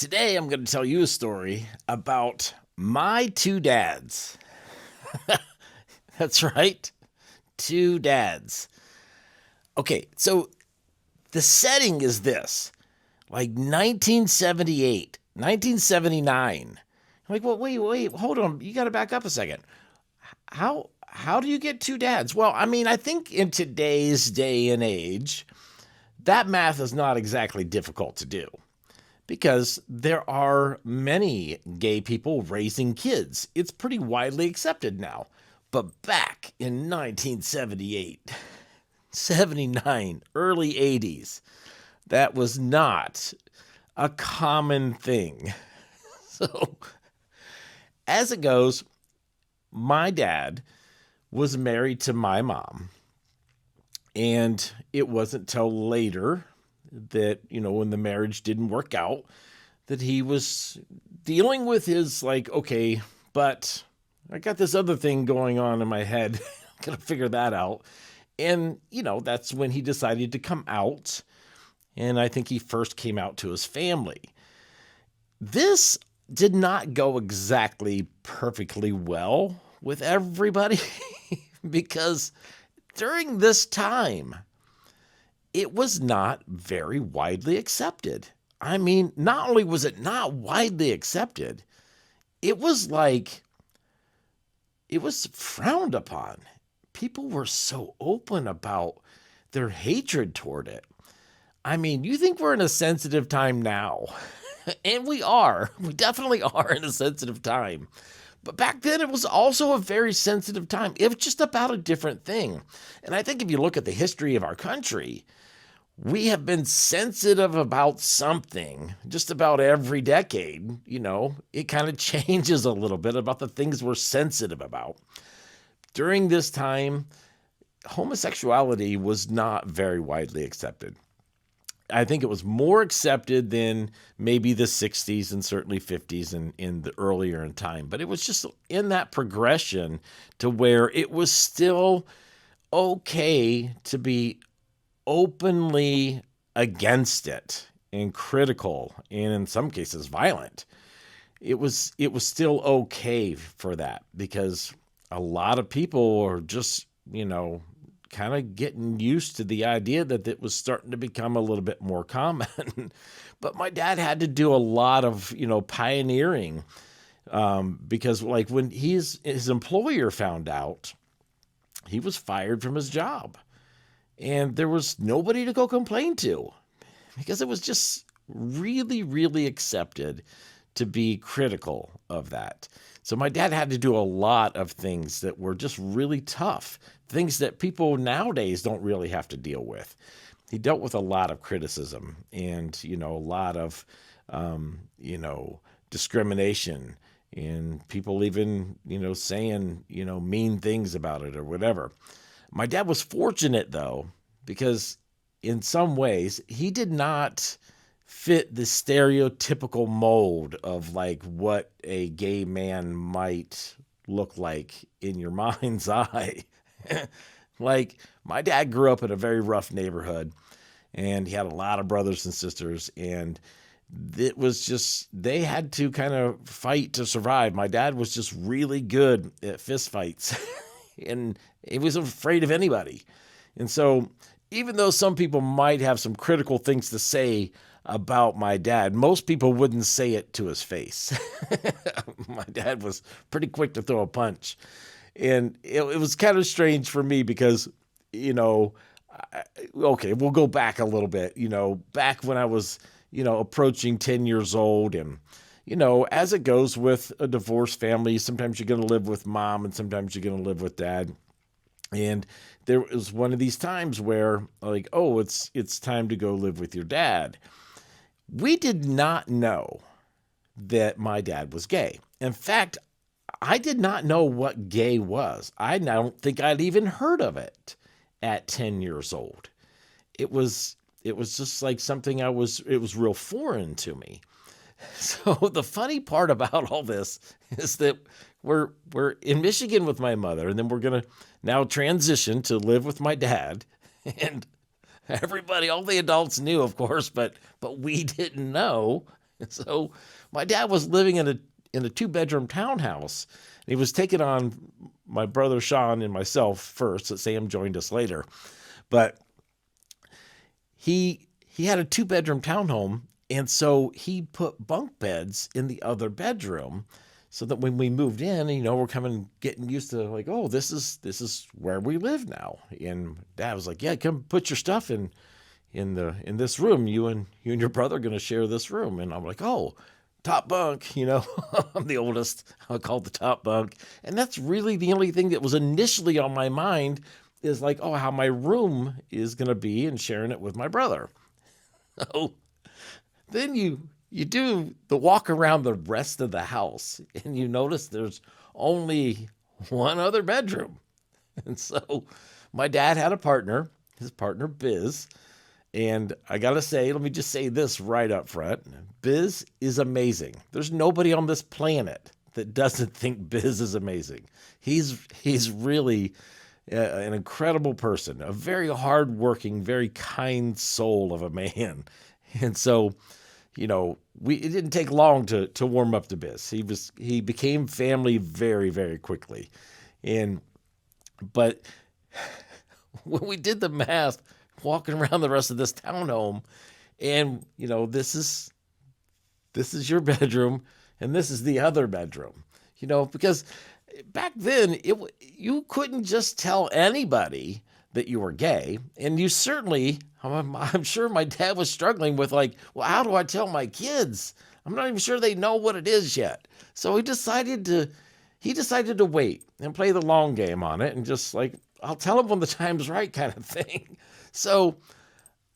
Today I'm going to tell you a story about my two dads. That's right, two dads. Okay, so the setting is this like 1978, 1979. I'm like, well, wait, hold on. You got to back up a second. How do you get two dads? Well, I mean, I think in today's day and age, that math is not exactly difficult to do because there are many gay people raising kids. It's pretty widely accepted now. But back in 1978, 79, early 80s, that was not a common thing. So, as it goes, my dad was married to my mom. And it wasn't till later that, when the marriage didn't work out, that he was dealing with his, like, okay, but I got this other thing going on in my head. Gotta figure that out. And, that's when he decided to come out. And I think he first came out to his family. This did not go exactly perfectly well with everybody because during this time, it was not very widely accepted. I mean, not only was it not widely accepted, it was frowned upon. People were so open about their hatred toward it. I mean, you think we're in a sensitive time now, and we are. We definitely are in a sensitive time. But back then, it was also a very sensitive time. It was just about a different thing. And I think if you look at the history of our country, we have been sensitive about something just about every decade. It kind of changes a little bit about the things we're sensitive about. During this time, homosexuality was not very widely accepted. I think it was more accepted than maybe the 60s and certainly 50s and in the earlier in time. But it was just in that progression to where it was still okay to be openly against it and critical and in some cases violent. It was still okay for that because a lot of people are just, kind of getting used to the idea that it was starting to become a little bit more common. But my dad had to do a lot of, pioneering because like when his employer found out, he was fired from his job and there was nobody to go complain to because it was just really, really accepted to be critical of that. So my dad had to do a lot of things that were just really tough, things that people nowadays don't really have to deal with. He dealt with a lot of criticism and, a lot of, discrimination and people even, saying, mean things about it or whatever. My dad was fortunate, though, because in some ways he did not fit the stereotypical mold of like what a gay man might look like in your mind's eye. Like my dad grew up in a very rough neighborhood and he had a lot of brothers and sisters and it was just, they had to kind of fight to survive. My dad was just really good at fist fights and he wasn't afraid of anybody. And so even though some people might have some critical things to say about my dad, most people wouldn't say it to his face. My dad was pretty quick to throw a punch. And it was kind of strange for me because, okay, we'll go back a little bit, back when I was, approaching 10 years old. And, as it goes with a divorced family, sometimes you're going to live with mom and sometimes you're going to live with dad. And there was one of these times where like, oh, it's time to go live with your dad. We did not know that my dad was gay. In fact, I did not know what gay was. I don't think I'd even heard of it at 10 years old. It was just like something it was real foreign to me. So the funny part about all this is that we're in Michigan with my mother, and then we're going to now transition to live with my dad. And everybody, all the adults knew, of course, but we didn't know So my dad was living in a 2-bedroom townhouse. He was taking on my brother Sean and myself first. So Sam joined us later, but he had a 2-bedroom townhome, and so he put bunk beds in the other bedroom, so that when we moved in, we're getting used to, like, oh, this is where we live now. And Dad was like, yeah, come put your stuff in this room. You and your brother are gonna share this room. And I'm like, oh, top bunk. I'm the oldest. I call it the top bunk, and that's really the only thing that was initially on my mind, is like, oh, how my room is gonna be and sharing it with my brother. Oh, then you do the walk around the rest of the house, and you notice there's only one other bedroom. And so my dad had a partner, his partner Biz. And I gotta say, let me just say this right up front: Biz is amazing. There's nobody on this planet that doesn't think Biz is amazing. He's really an incredible person, a very hardworking, very kind soul of a man. And so, it didn't take long to warm up to Biz. He became family very, very quickly. And but when we did the math, walking around the rest of this townhome, and this is your bedroom, and this is the other bedroom, because back then you couldn't just tell anybody that you were gay. And you certainly, I'm sure my dad was struggling with, like, well, how do I tell my kids? I'm not even sure they know what it is yet. So he decided to wait and play the long game on it, and just, like, I'll tell them when the time's right, kind of thing. So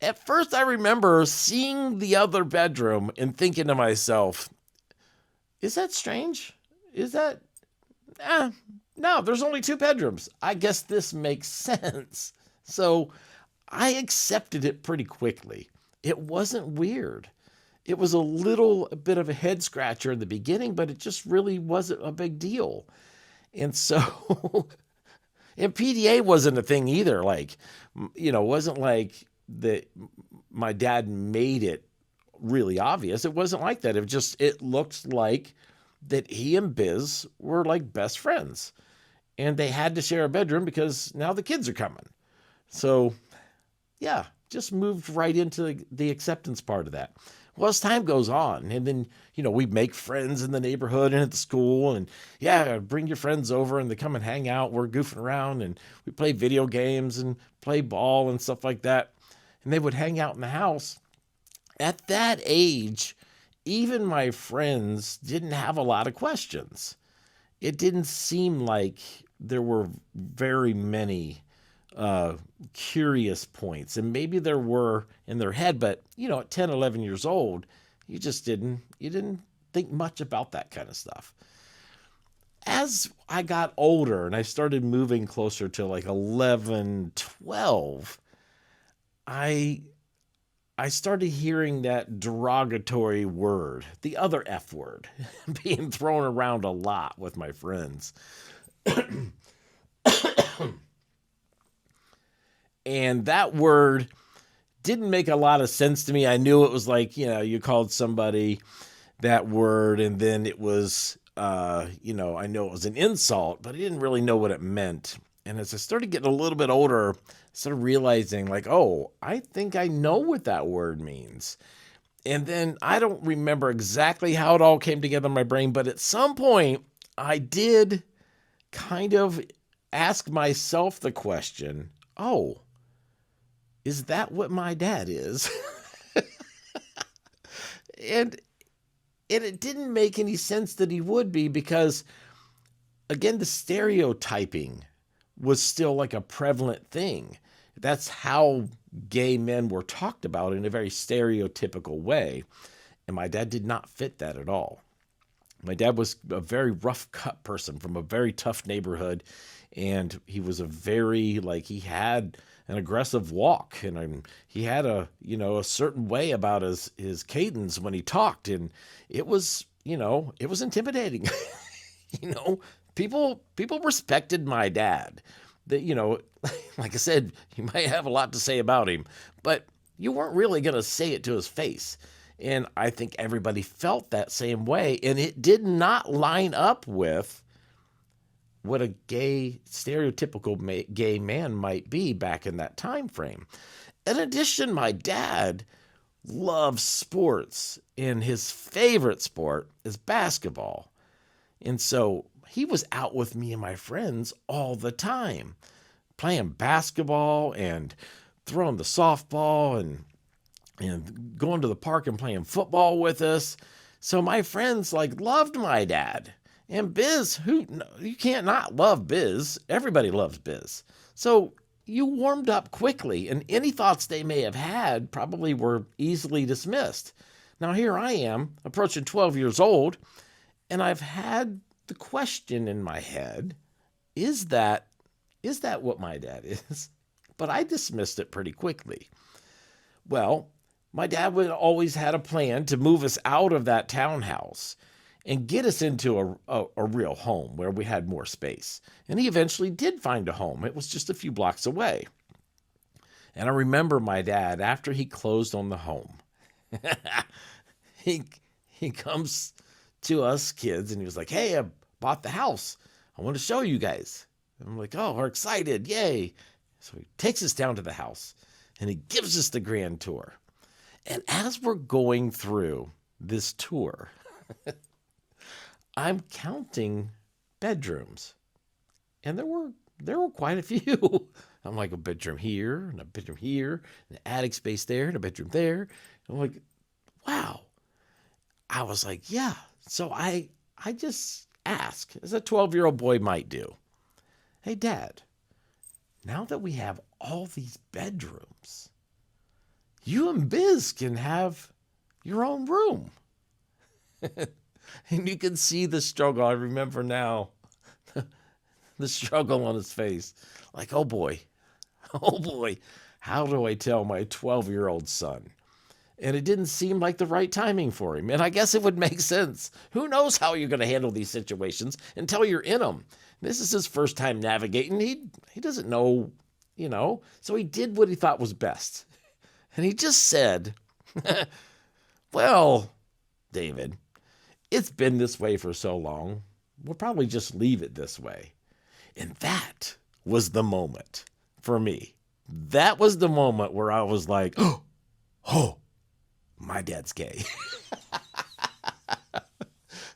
at first I remember seeing the other bedroom and thinking to myself, is that strange? Is that, no, there's only 2 bedrooms. I guess this makes sense. So I accepted it pretty quickly. It wasn't weird. It was a bit of a head scratcher in the beginning, but it just really wasn't a big deal. And so, and PDA wasn't a thing either. Like, it wasn't like that my dad made it really obvious. It wasn't like that. It looked like that he and Biz were like best friends, and they had to share a bedroom because now the kids are coming. So yeah, just moved right into the acceptance part of that. Well, as time goes on, and then, we make friends in the neighborhood and at the school, and yeah, bring your friends over and they come and hang out. We're goofing around and we play video games and play ball and stuff like that. And they would hang out in the house. At that age, even my friends didn't have a lot of questions. It didn't seem like there were very many curious points, and maybe there were in their head, but at 10, 11 years old, you didn't think much about that kind of stuff. As I got older and I started moving closer to like 11, 12, I started hearing that derogatory word, the other F word, being thrown around a lot with my friends. And that word didn't make a lot of sense to me. I knew it was like, you called somebody that word, and then it was, I know it was an insult, but I didn't really know what it meant. And as I started getting a little bit older, I started realizing, like, oh, I think I know what that word means. And then I don't remember exactly how it all came together in my brain, but at some point I did kind of ask myself the question, oh, is that what my dad is? And it didn't make any sense that he would be, because, again, the stereotyping was still like a prevalent thing. That's how gay men were talked about, in a very stereotypical way. And my dad did not fit that at all. My dad was a very rough cut person from a very tough neighborhood. And he was he had an aggressive walk, and he had a certain way about his cadence when he talked. And it was intimidating. People respected my dad. That, like I said, you might have a lot to say about him, but you weren't really going to say it to his face. And I think everybody felt that same way. And it did not line up with what a stereotypical gay man might be back in that time frame. In addition, my dad loves sports, and his favorite sport is basketball. And so he was out with me and my friends all the time, playing basketball and throwing the softball and going to the park and playing football with us. So my friends loved my dad. And Biz, you can't not love Biz. Everybody loves Biz. So you warmed up quickly, and any thoughts they may have had probably were easily dismissed. Now here I am, approaching 12 years old, and I've had the question in my head, is that what my dad is? But I dismissed it pretty quickly. Well, my dad would always had a plan to move us out of that townhouse and get us into a real home where we had more space. And he eventually did find a home. It was just a few blocks away. And I remember my dad, after he closed on the home, he comes to us kids and he was like, "Hey, I bought the house. I want to show you guys." And I'm like, "Oh, we're excited. Yay." So he takes us down to the house and he gives us the grand tour. And as we're going through this tour, I'm counting bedrooms, and there were quite a few. I'm like, a bedroom here, and a bedroom here, an attic space there, and a bedroom there. And I'm like, wow. I was like, yeah. So I just ask, as a 12-year-old boy might do, "Hey, Dad, now that we have all these bedrooms, you and Biz can have your own room." And you can see the struggle. I remember now the struggle on his face. Like, oh boy, how do I tell my 12-year-old son? And it didn't seem like the right timing for him. And I guess it would make sense. Who knows how you're going to handle these situations until you're in them? This is his first time navigating. He doesn't know, So he did what he thought was best. And he just said, "Well, David, it's been this way for so long. We'll probably just leave it this way." And that was the moment for me. That was the moment where I was like, oh, my dad's gay.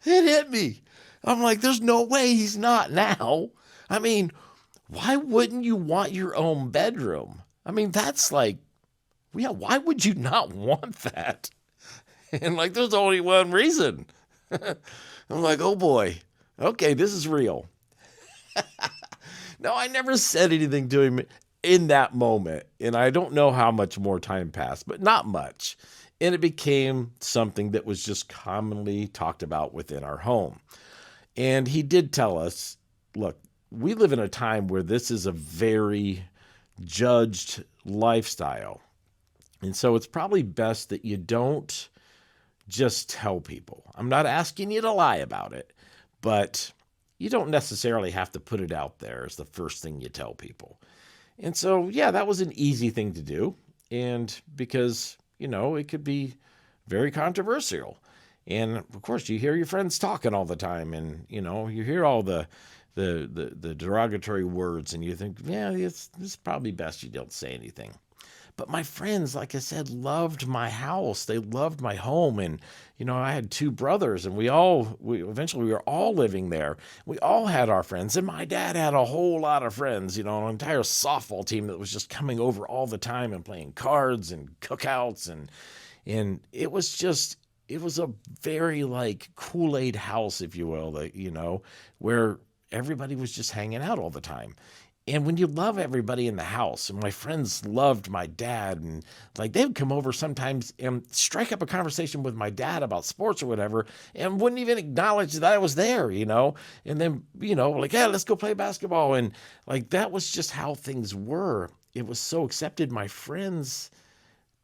It hit me. I'm like, there's no way he's not now. I mean, why wouldn't you want your own bedroom? I mean, that's like, yeah, why would you not want that? And there's only one reason. I'm like, oh boy, okay, this is real. No, I never said anything to him in that moment. And I don't know how much more time passed, but not much. And it became something that was just commonly talked about within our home. And he did tell us, look, we live in a time where this is a very judged lifestyle. And so it's probably best that you don't just tell people. I'm not asking you to lie about it, but you don't necessarily have to put it out there as the first thing you tell people. And so, yeah, that was an easy thing to do. And because, it could be very controversial. And of course, you hear your friends talking all the time, and, you hear all the derogatory words, and you think, yeah, it's probably best you don't say anything. But my friends, like I said, loved my house. They loved my home. And, I had two brothers, and we eventually were all living there. We all had our friends. And my dad had a whole lot of friends, an entire softball team that was just coming over all the time and playing cards and cookouts. And it was a very Kool-Aid house, if you will, where everybody was just hanging out all the time. And when you love everybody in the house, and my friends loved my dad, and they would come over sometimes and strike up a conversation with my dad about sports or whatever, and wouldn't even acknowledge that I was there, and then, yeah, let's go play basketball. And that was just how things were. It was so accepted. My friends,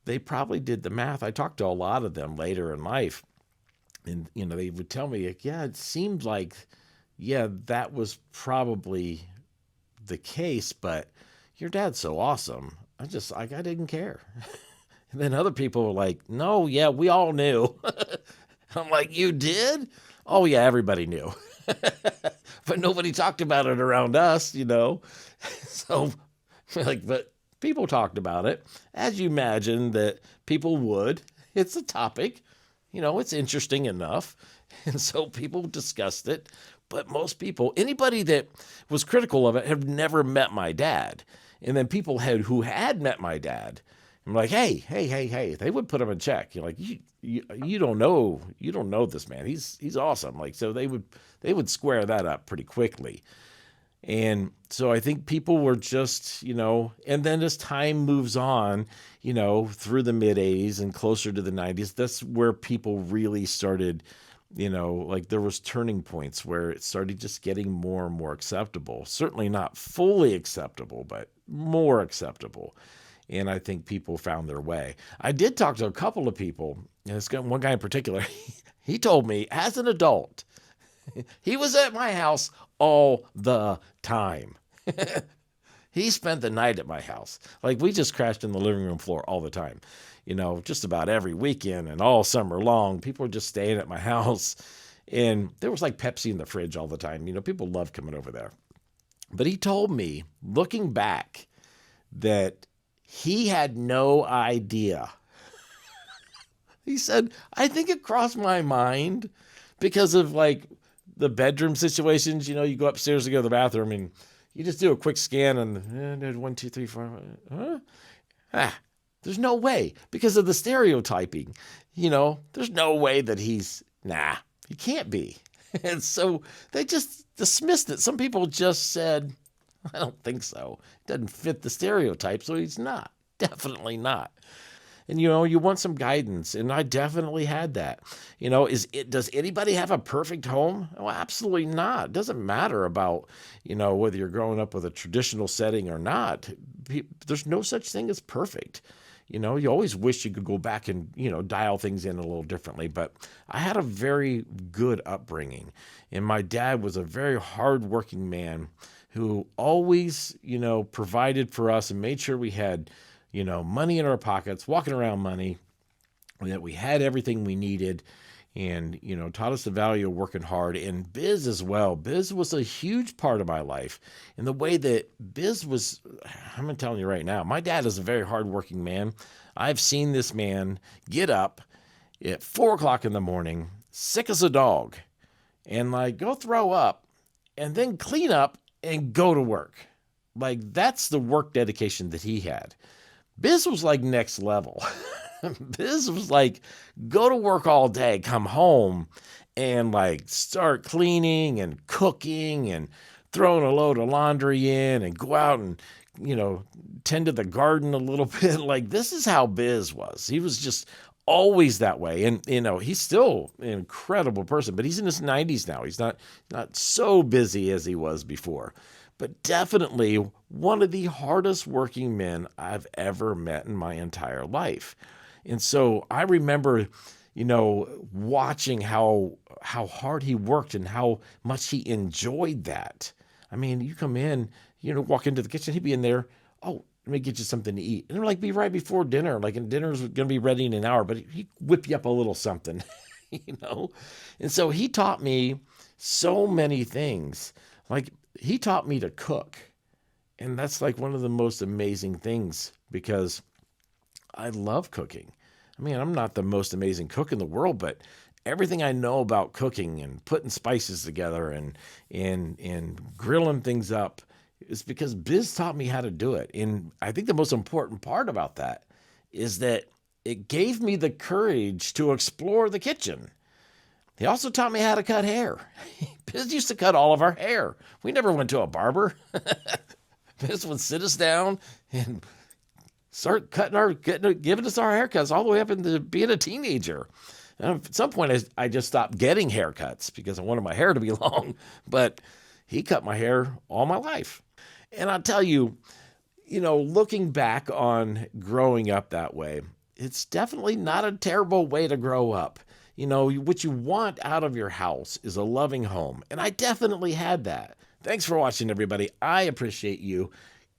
they probably did the math. I talked to a lot of them later in life, and, they would tell me, yeah, it seemed like, yeah, that was probably the case, but your dad's so awesome. I didn't care. And then other people were like, no, yeah, we all knew. I'm like, you did? Oh, yeah, everybody knew. But nobody talked about it around us. So, like, but people talked about it, as you imagine that people would. It's a topic, it's interesting enough. And so people discussed it. But most people, anybody that was critical of it, have never met my dad. And then people who had met my dad, I'm like, hey, they would put him in check. You're like, you don't know this man. He's awesome. Like, so they would square that up pretty quickly. And so I think people were just, and then as time moves on, through the mid 80s and closer to the 90s, that's where people really started, like there was turning points where it started just getting more and more acceptable. Certainly not fully acceptable, but more acceptable. And I think people found their way. I did talk to a couple of people, and it's got one guy in particular. He told me as an adult, he was at my house all the time. He spent the night at my house. Like we just crashed in the living room floor all the time. Just about every weekend and all summer long, people were just staying at my house. And there was like Pepsi in the fridge all the time. People loved coming over there. But he told me, looking back, that he had no idea. He said, I think it crossed my mind because of like the bedroom situations. You go upstairs to go to the bathroom and you just do a quick scan and 1, 2, 3, 4. Huh? There's no way because of the stereotyping. There's no way that he can't be. And so they just dismissed it. Some people just said, I don't think so. It doesn't fit the stereotype, so he's not. Definitely not. And, you want some guidance, and I definitely had that. Does anybody have a perfect home? Well, absolutely not. It doesn't matter about, whether you're growing up with a traditional setting or not. There's no such thing as perfect. You always wish you could go back and, dial things in a little differently. But I had a very good upbringing, and my dad was a very hardworking man who always, provided for us and made sure we had, money in our pockets, walking around money, that we had everything we needed, and, taught us the value of working hard. And Biz as well. Biz was a huge part of my life. And the way that Biz was, I'm telling you right now, my dad is a very hardworking man. I've seen this man get up at 4:00 in the morning, sick as a dog, and like go throw up and then clean up and go to work. Like that's the work dedication that he had. Biz was like next level. Biz was like, go to work all day, come home and like start cleaning and cooking and throwing a load of laundry in and go out and, tend to the garden a little bit. Like this is how Biz was. He was just always that way. And, he's still an incredible person, but he's in his 90s now. He's not so busy as he was before. But definitely one of the hardest working men I've ever met in my entire life. And so I remember, watching how hard he worked and how much he enjoyed that. I mean, you come in, walk into the kitchen, he'd be in there, oh, let me get you something to eat. And it'd like be right before dinner, like and dinner's going to be ready in an hour, but he'd whip you up a little something, And so he taught me so many things. Like he taught me to cook. And that's like one of the most amazing things because I love cooking. I mean, I'm not the most amazing cook in the world, but everything I know about cooking and putting spices together and grilling things up is because Biz taught me how to do it. And I think the most important part about that is that it gave me the courage to explore the kitchen. He also taught me how to cut hair. Biz used to cut all of our hair. We never went to a barber. Biz would sit us down and start giving us our haircuts all the way up into being a teenager. And at some point, I just stopped getting haircuts because I wanted my hair to be long. But he cut my hair all my life. And I'll tell you, looking back on growing up that way, it's definitely not a terrible way to grow up. What you want out of your house is a loving home. And I definitely had that. Thanks for watching, everybody. I appreciate you.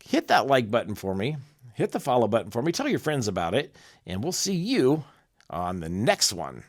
Hit that like button for me. hit the follow button for me. Tell your friends about it. And we'll see you on the next one.